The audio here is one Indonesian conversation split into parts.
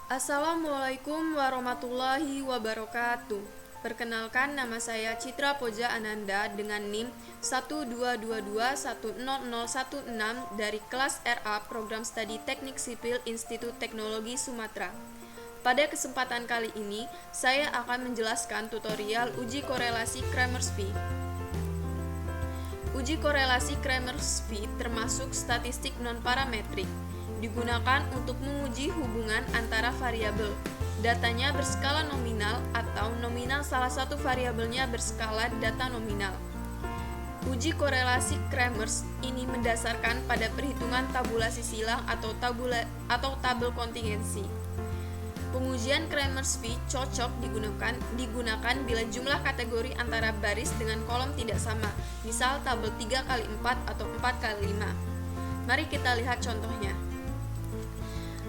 Assalamualaikum warahmatullahi wabarakatuh. Perkenalkan, nama saya Citra Poja Ananda dengan NIM 122210016 dari kelas RA Program Studi Teknik Sipil Institut Teknologi Sumatera. Pada kesempatan kali ini, saya akan menjelaskan tutorial uji korelasi Kramers-Pi. Uji korelasi Kramers-Pi termasuk statistik non-parametrik, digunakan untuk menguji hubungan antara variabel. Datanya berskala nominal atau nominal salah satu variabelnya berskala data nominal. Uji korelasi Kramers ini mendasarkan pada perhitungan tabulasi silang atau tabel kontingensi. Pengujian Kramers-Pi cocok digunakan bila jumlah kategori antara baris dengan kolom tidak sama, misal tabel 3x4 atau 4x5. Mari kita lihat contohnya.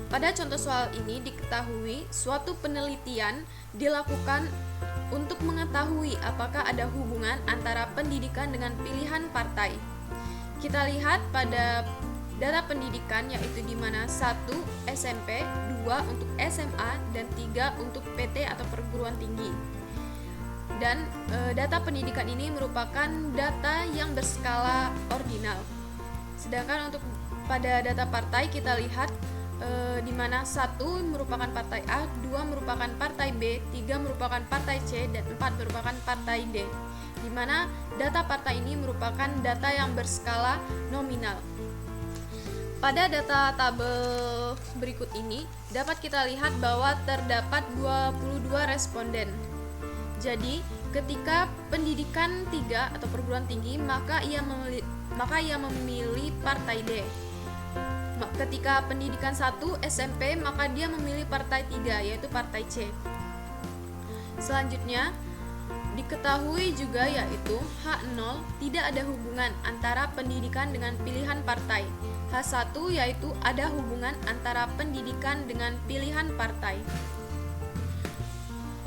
Pada contoh soal ini diketahui suatu penelitian dilakukan untuk mengetahui apakah ada hubungan antara pendidikan dengan pilihan partai. Kita lihat pada data pendidikan, yaitu di mana 1 SMP, 2 untuk SMA, dan 3 untuk PT atau perguruan tinggi. Dan data pendidikan ini merupakan data yang berskala ordinal. Sedangkan untuk pada data partai kita lihat di mana 1 merupakan partai A, 2 merupakan partai B, 3 merupakan partai C, dan 4 merupakan partai D. Di mana data partai ini merupakan data yang berskala nominal. Pada data tabel berikut ini dapat kita lihat bahwa terdapat 22 responden. Jadi, ketika pendidikan 3 atau perguruan tinggi, maka ia memilih partai D. Ketika pendidikan 1 SMP, maka dia memilih partai 3, yaitu partai C. Selanjutnya, diketahui juga yaitu H0 tidak ada hubungan antara pendidikan dengan pilihan partai. H1 yaitu ada hubungan antara pendidikan dengan pilihan partai.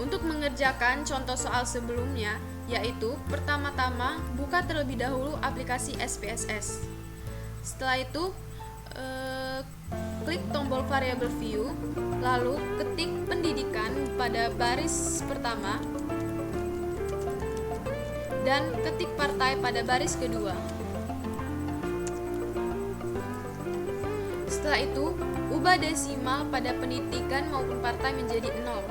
Untuk mengerjakan contoh soal sebelumnya, yaitu pertama-tama buka terlebih dahulu aplikasi SPSS. Setelah itu, klik tombol variable view, lalu ketik pendidikan pada baris pertama dan ketik partai pada baris kedua. Setelah itu, ubah desimal pada pendidikan maupun partai menjadi 0.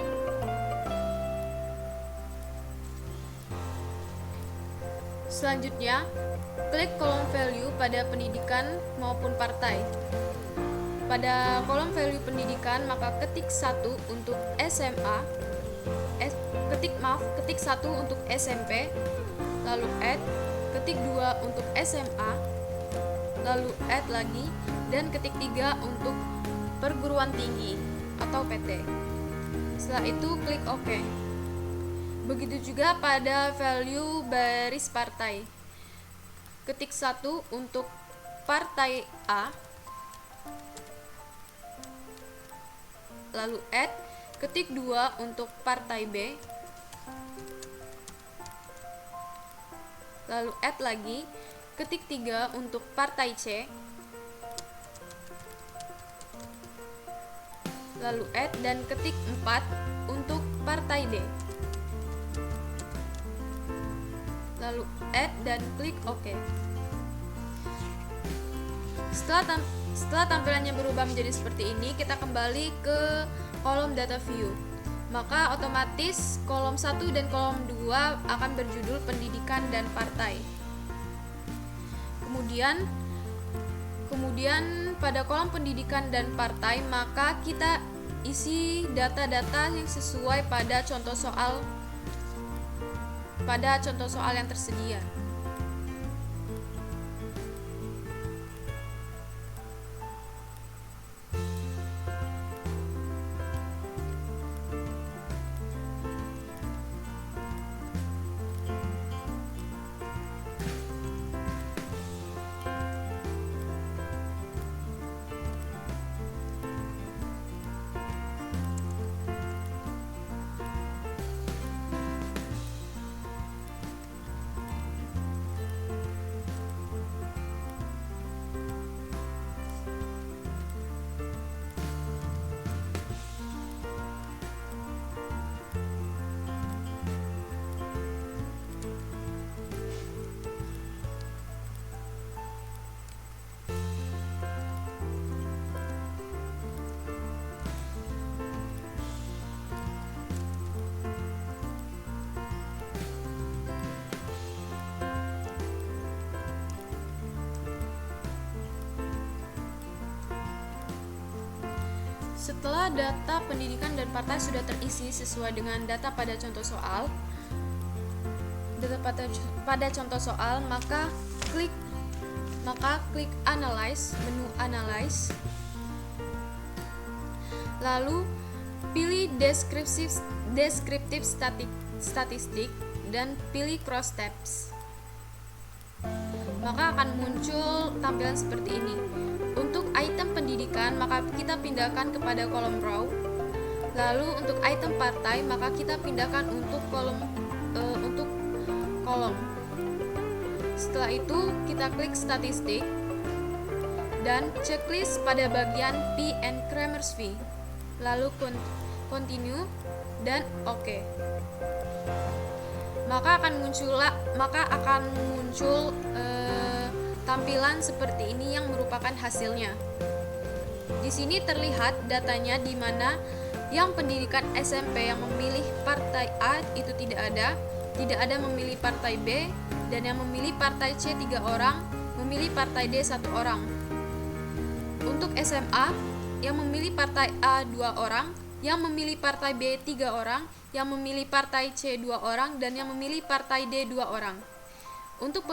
Selanjutnya, klik kolom value pada pendidikan maupun partai. Pada kolom value pendidikan, maka ketik 1 untuk SMA, ketik 1 untuk SMP, lalu add, ketik 2 untuk SMA, lalu add lagi, dan ketik 3 untuk perguruan tinggi atau PT. Setelah itu klik OK. Begitu juga pada value baris partai. Ketik 1 untuk partai A, lalu add, ketik 2 untuk partai B, lalu add lagi, ketik 3 untuk partai C, lalu add, dan ketik 4 untuk partai D, lalu add dan klik OK. Setelah tampilannya berubah menjadi seperti ini, kita kembali ke kolom data view. Maka otomatis kolom 1 dan kolom 2 akan berjudul pendidikan dan partai. Kemudian pada kolom pendidikan dan partai, maka kita isi data-data yang sesuai pada contoh soal yang tersedia. Setelah data pendidikan dan partai sudah terisi sesuai dengan data pada contoh soal, maka klik Analyze, menu Analyze. Lalu pilih Descriptive Statistic dan pilih Cross Tabs. Maka akan muncul tampilan seperti ini. Untuk item pendidikan, maka kita pindahkan kepada kolom row. Lalu untuk item partai, maka kita pindahkan untuk kolom. Setelah itu kita klik statistik dan checklist pada bagian P and Cramer's fee. Lalu continue dan OK. Maka akan muncul tampilan seperti ini yang merupakan hasilnya. Di sini terlihat datanya di mana yang pendidikan SMP yang memilih partai A itu tidak ada memilih partai B, dan yang memilih partai C 3 orang, memilih partai D 1 orang. Untuk SMA, yang memilih partai A 2 orang, yang memilih partai B 3 orang, yang memilih partai C 2 orang, dan yang memilih partai D 2 orang. Untuk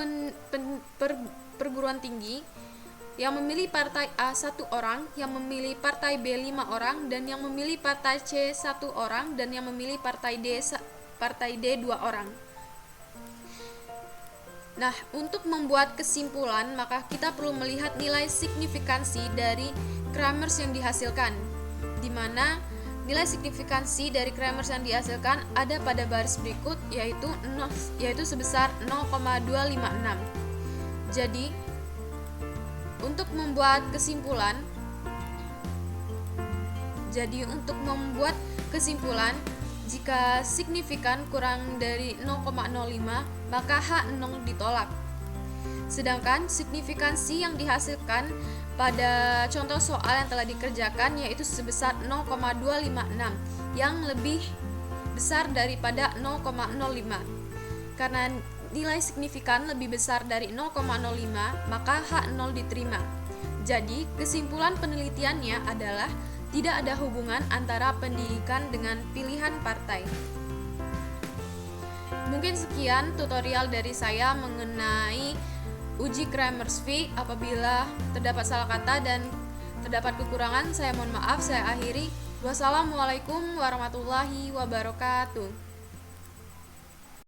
perguruan tinggi, yang memilih partai A 1 orang, yang memilih partai B 5 orang, dan yang memilih partai C 1 orang, dan yang memilih partai D 2 orang. Nah, untuk membuat kesimpulan, maka kita perlu melihat nilai signifikansi dari Cramers yang dihasilkan, di mana nilai signifikansi dari Cramers yang dihasilkan ada pada baris berikut, yaitu sebesar 0,256. Jadi, untuk membuat kesimpulan, jika signifikan kurang dari 0,05, maka H0 ditolak. Sedangkan signifikansi yang dihasilkan pada contoh soal yang telah dikerjakan yaitu sebesar 0,256, yang lebih besar daripada 0,05. Karena nilai signifikan lebih besar dari 0,05, maka H0 diterima. Jadi, kesimpulan penelitiannya adalah tidak ada hubungan antara pendidikan dengan pilihan partai. Mungkin sekian tutorial dari saya mengenai uji Cramer's fee. Apabila terdapat salah kata dan terdapat kekurangan, saya mohon maaf. Saya akhiri. Wassalamualaikum warahmatullahi wabarakatuh.